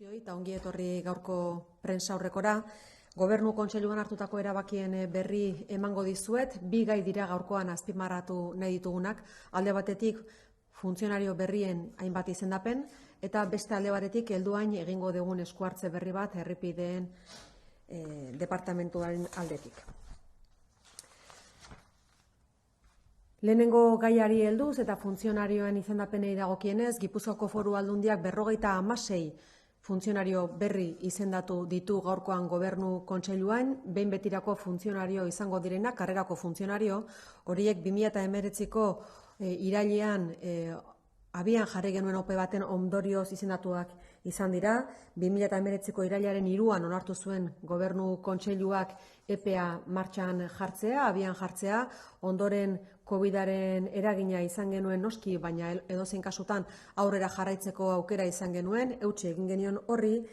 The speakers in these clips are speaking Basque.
Eta ongi etorri gaurko prentsa aurrekora. Gobernu Kontseiluan hartutako erabakien berri emango dizuet. Bi gai dira gaurkoan azpimarratu nahi ditugunak. Alde batetik funtzionario berrien hainbat izendapen eta beste alde batetik helduain egingo dugun eskuhartze berri bat errepideen departamentuaren aldetik. Lehenengo gaiari helduz eta funtzionarioen izendapenei dagokienez, Gipuzkoako Foru Aldundiak 56 funtzionario berri izendatu ditu gaurkoan Gobernu Kontseiluan, behin betirako funtzionario izango direnak, karrerako funtzionario, horiek 2019ko irailean abian jarri genuen ope baten ondorioz izendatuak izan dira. 2019ko irailaren 3an onartu zuen Gobernu Kontseiluak EPEA martxan jartzea, abian jartzea, ondoren COVID-aren eragina izan genuen noski, baina edozein kasutan aurrera jarraitzeko aukera izan genuen, eutsi egin genion horri.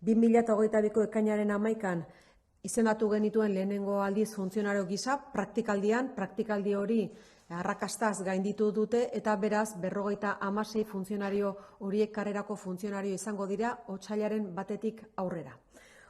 2022ko ekainaren 11an izendatu genituen lehenengo aldiz funtzionario gisa, praktikaldi hori arrakastaz gainditu dute eta beraz 56 funtzionario horiek karrerako funtzionario izango dira otsailaren 1 aurrera.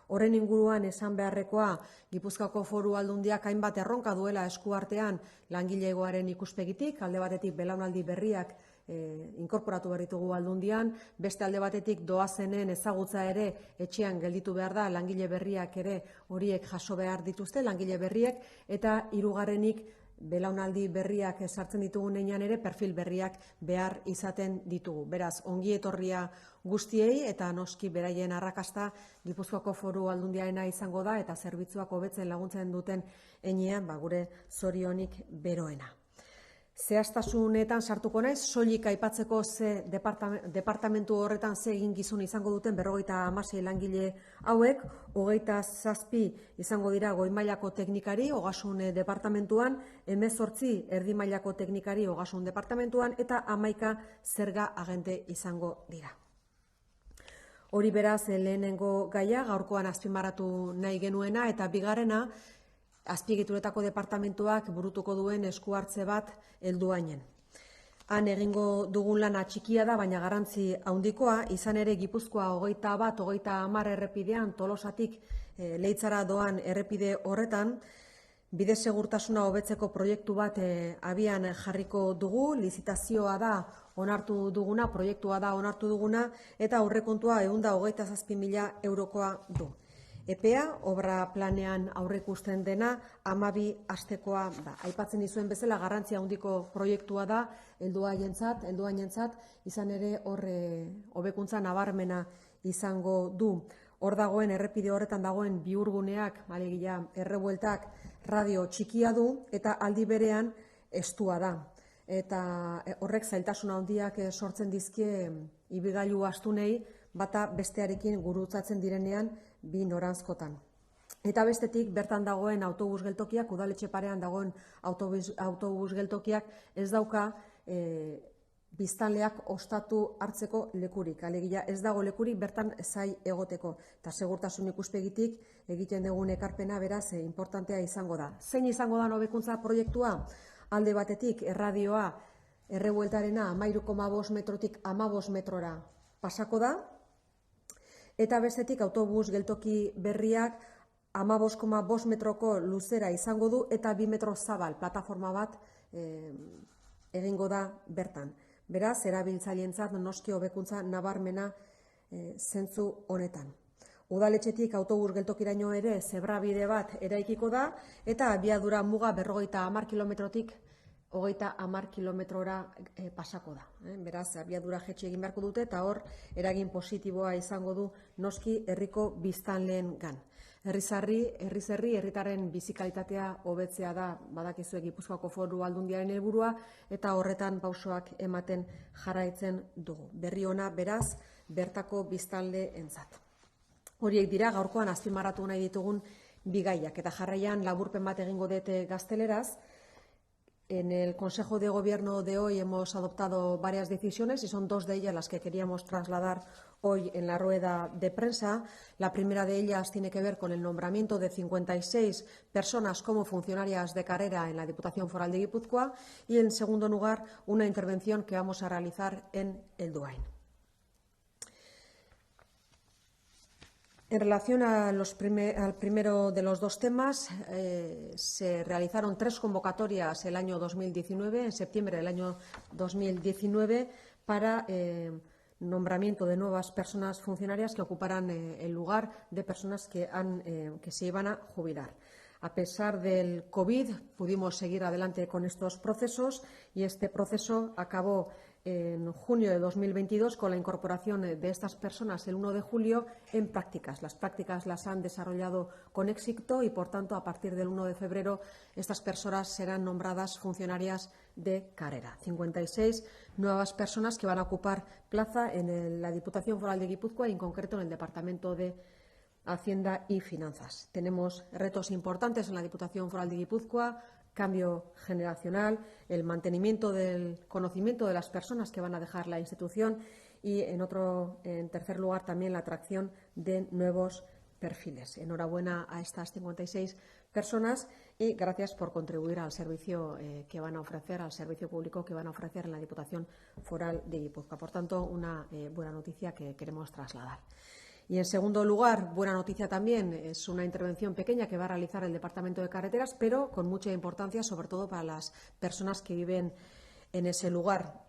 Horren inguruan esan beharrekoa, Gipuzkoako Foru Aldundiak hainbat erronka duela eskuartean langilegoaren ikuspegitik, alde batetik belaunaldi berriak inkorporatu behar ditugu Aldundian, beste alde batetik doazenen ezagutza ere etxean gelditu behar da, langile berriak ere horiek jaso behar dituzte, langile berriek, eta hirugarrenik belaunaldi berriak sartzen ditugun heinean ere perfil berriak behar izaten ditugu. Beraz, ongi etorria guztiei eta noski beraien arrakasta Gipuzkoako Foru Aldundiarena izango da eta zerbitzuak hobetzen laguntzen duten heinean gure zorionik beroena. Zehaztasunetan sartuko naiz, soilik aipatzeko ze departamentu horretan ze eginkizun izango duten 56 langile hauek, 27 izango dira goi mailako teknikari ogasun departamentuan, 18 erdi mailako teknikari ogasun departamentuan eta 11 zerga agente izango dira. Hori beraz lehenengo gaia, gaurkoan azpimarratu nahi genuena eta bigarrena, azpiegituretako departamentuak burutuko duen eskuhartze bat helduainen. Han egingo dugun lana txikia da, baina garrantzi handikoa, izan ere Gipuzkoa 21-30 errepidean Tolosatik Leitzara doan errepide horretan, bide segurtasuna hobetzeko proiektu bat abian jarriko dugu, lizitazioa da onartu duguna, proiektua da onartu duguna, eta aurrekontua 127.000 eurokoa du. EPEA, obra planean aurreikusten dena, 12 astekoa da. Aipatzen dizuen bezala garrantzia handiko proiektua da, helduainentzat, izan ere hor hobekuntza nabarmena izango du. Hor dagoen errepide horretan dagoen bihurguneak, alegia errebueltak, radio txikia du eta aldi berean estua da. Eta horrek zailtasuna handiak sortzen dizkie ibilgailu astunei, bata bestearekin gurutzatzen direnean bi noranzkotan. Eta bestetik bertan dagoen autobus geltokiak, udaletxe parean dagoen autobus geltokiak ez dauka biztanleak ostatu hartzeko lekurik. Alegia ez dago lekurik bertan zai egoteko. Eta segurtasun ikuspegitik egiten dugun ekarpena beraz importantea izango da. Zein izango da hobekuntza proiektua? Alde batetik erradioa errebueltarena 13,5 metrotik 15 metrora pasako da, eta bestetik autobus geltoki berriak 15,5 metroko luzera izango du eta 2 metro zabal plataforma bat egingo da bertan. Beraz, erabiltzaileentzat noski hobekuntza nabarmena zentzu honetan. Udaletxetik autobus geltokiraino ere zebrabide bat eraikiko da eta abiadura muga 50 kilometrotik 30 kilometrora pasako da. Beraz, abiadura jaitsi egin beharko dute eta hor eragin positiboa izango du noski herriko biztanleengan. Herriz herri, herritarren bizikalitatea hobetzea da badakizue Gipuzkoako Foru Aldundiaren helburua eta horretan pausoak ematen jarraitzen dugu. Berri ona beraz bertako biztanleentzat. Horiek dira gaurkoan azpimarratu nahi ditugun bigaiak eta jarraian laburpen bat egingo dut gazteleraz. En el Consejo de Gobierno de hoy hemos adoptado varias decisiones y son 2 de ellas las que queríamos trasladar hoy en la rueda de prensa. La primera de ellas tiene que ver con el nombramiento de 56 personas como funcionarias de carrera en la Diputación Foral de Guipúzcoa y, en segundo lugar, una intervención que vamos a realizar en Helduain. En relación al primero de los dos temas, se realizaron 3 convocatorias el año 2019, en septiembre del año 2019, para nombramiento de nuevas personas funcionarias que ocuparan el lugar de personas que se iban a jubilar. A pesar del COVID, pudimos seguir adelante con estos procesos y este proceso acabó en junio de 2022 con la incorporación de estas personas el 1 de julio en prácticas. Las prácticas las han desarrollado con éxito y, por tanto, a partir del 1 de febrero estas personas serán nombradas funcionarias de carrera. 56 nuevas personas que van a ocupar plaza en la Diputación Foral de Guipúzcoa y, en concreto, en el Departamento de Hacienda y Finanzas. Tenemos retos importantes en la Diputación Foral de Guipúzcoa: cambio generacional, el mantenimiento del conocimiento de las personas que van a dejar la institución y, en tercer lugar, también la atracción de nuevos perfiles. Enhorabuena a estas 56 personas y gracias por contribuir al servicio que van a ofrecer, al servicio público que van a ofrecer en la Diputación Foral de Guipúzcoa. Por tanto, una buena noticia que queremos trasladar. Y, en segundo lugar, buena noticia también, es una intervención pequeña que va a realizar el Departamento de Carreteras, pero con mucha importancia, sobre todo para las personas que viven en ese lugar.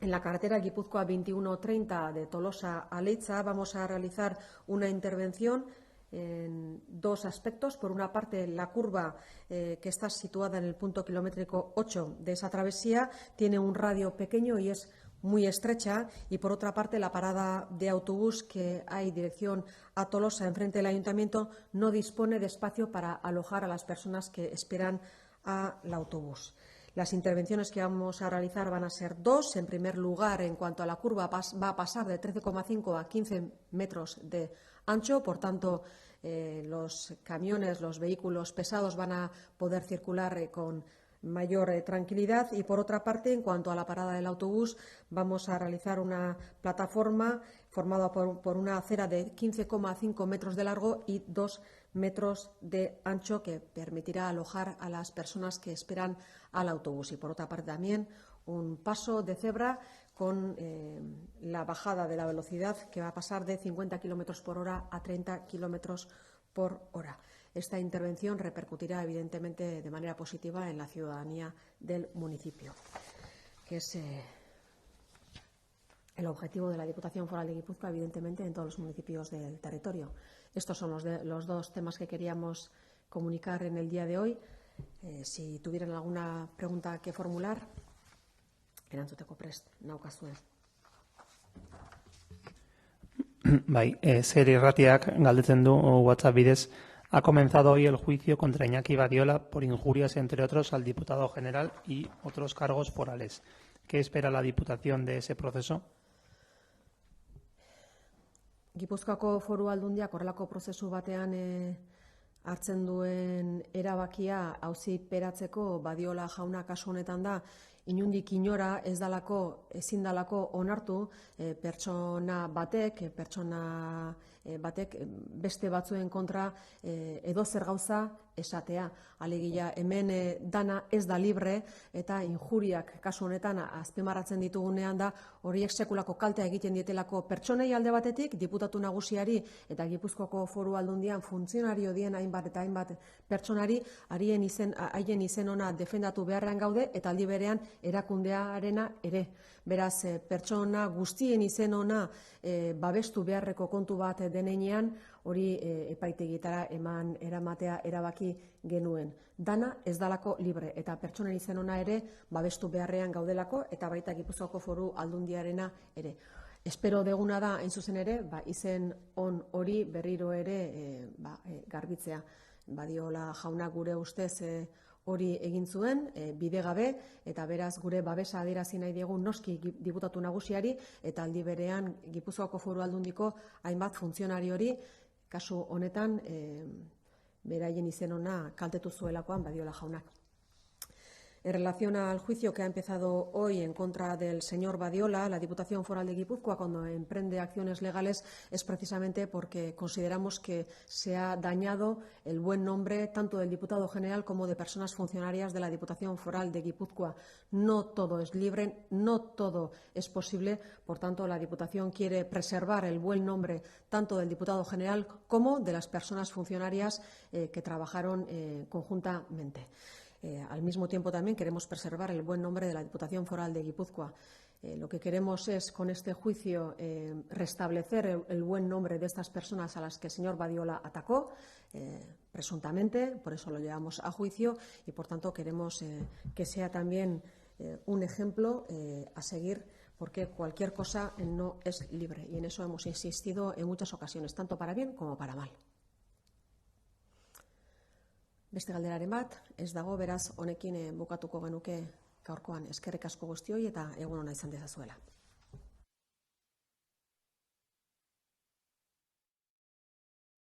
En la carretera Guipúzcoa 2130 de Tolosa a Leitza vamos a realizar una intervención en dos aspectos. Por una parte, la curva que está situada en el punto kilométrico 8 de esa travesía tiene un radio pequeño y es muy estrecha, y por otra parte la parada de autobús que hay dirección a Tolosa enfrente del ayuntamiento no dispone de espacio para alojar a las personas que esperan al autobús. Las intervenciones que vamos a realizar van a ser dos. En primer lugar, en cuanto a la curva, va a pasar de 13,5 a 15 metros de ancho, por tanto los camiones, los vehículos pesados van a poder circular con mayor tranquilidad. Y, por otra parte, en cuanto a la parada del autobús, vamos a realizar una plataforma formada por una acera de 15,5 metros de largo y 2 metros de ancho que permitirá alojar a las personas que esperan al autobús. Y, por otra parte, también un paso de cebra con la bajada de la velocidad, que va a pasar de 50 km por hora a 30 km por hora. Esta intervención repercutirá, evidentemente, de manera positiva en la ciudadanía del municipio, que es el objetivo de la Diputación Foral de Guipúzcoa, evidentemente, en todos los municipios del territorio. Estos son los dos temas que queríamos comunicar en el día de hoy. Si tuvieran alguna pregunta que formular, erantzuteko prest naukazue. Bai, Zer Irratiak galdetzen du WhatsApp bidez: ha comenzado hoy el juicio contra Iñaki Badiola por injurias, entre otros, al diputado general y otros cargos forales. ¿Qué espera la Diputación de ese proceso? Gipuzkoako Foru Aldundiak horrelako prozesu batean hartzen duen erabakia auziperatzeko Badiola jauna kasu honetan da inondik inora ezin dalako onartu pertsona batek beste batzuen kontra edozer gauza esatea. Alegia, hemen dana ez da libre, eta injuriak kasu honetan azpimarratzen ditugunean da horiek sekulako kaltea egiten dietelako pertsonei alde batetik, diputatu nagusiari eta Gipuzkoako Foru Aldundian funtzionario dien hainbat eta hainbat pertsonari haien izen ona defendatu beharrean gaude, eta aldi berean erakundearena ere. Beraz, pertsona guztien izen ona babestu beharreko kontu bat denean, hori epaitegietara eramatea erabaki genuen. Dana ez dalako libre, eta pertsonen izen ona ere babestu beharrean gaudelako, eta baita Gipuzkoako Foru Aldundiarena ere. Espero deguna da, hain zuzen ere, izen on hori berriro ere garbitzea. Badiola jauna gure ustez hori egin zuen, bidegabe, eta beraz gure babesa adierazi nahi diegu noski diputatu nagusiari eta aldi berean Gipuzkoako Foru Aldundiko hainbat funtzionariori, kasu honetan beraien izen ona kaltetu zuelakoan Badiola jaunak. En relación al juicio que ha empezado hoy en contra del señor Badiola, la Diputación Foral de Guipúzcoa, cuando emprende acciones legales, es precisamente porque consideramos que se ha dañado el buen nombre tanto del diputado general como de personas funcionarias de la Diputación Foral de Guipúzcoa. No todo es libre, no todo es posible. Por tanto, la Diputación quiere preservar el buen nombre tanto del diputado general como de las personas funcionarias que trabajaron conjuntamente. Al mismo tiempo, también queremos preservar el buen nombre de la Diputación Foral de Guipúzcoa. Lo que queremos es, con este juicio, restablecer el buen nombre de estas personas a las que el señor Badiola atacó, presuntamente, por eso lo llevamos a juicio y, por tanto, queremos que sea también un ejemplo a seguir, porque cualquier cosa no es libre y en eso hemos insistido en muchas ocasiones, tanto para bien como para mal. Beste galderaren bat, ez dago, beraz, honekin bukatuko genuke gaurkoan. Eskerrik asko guztioi eta egun ona izan dezazuela.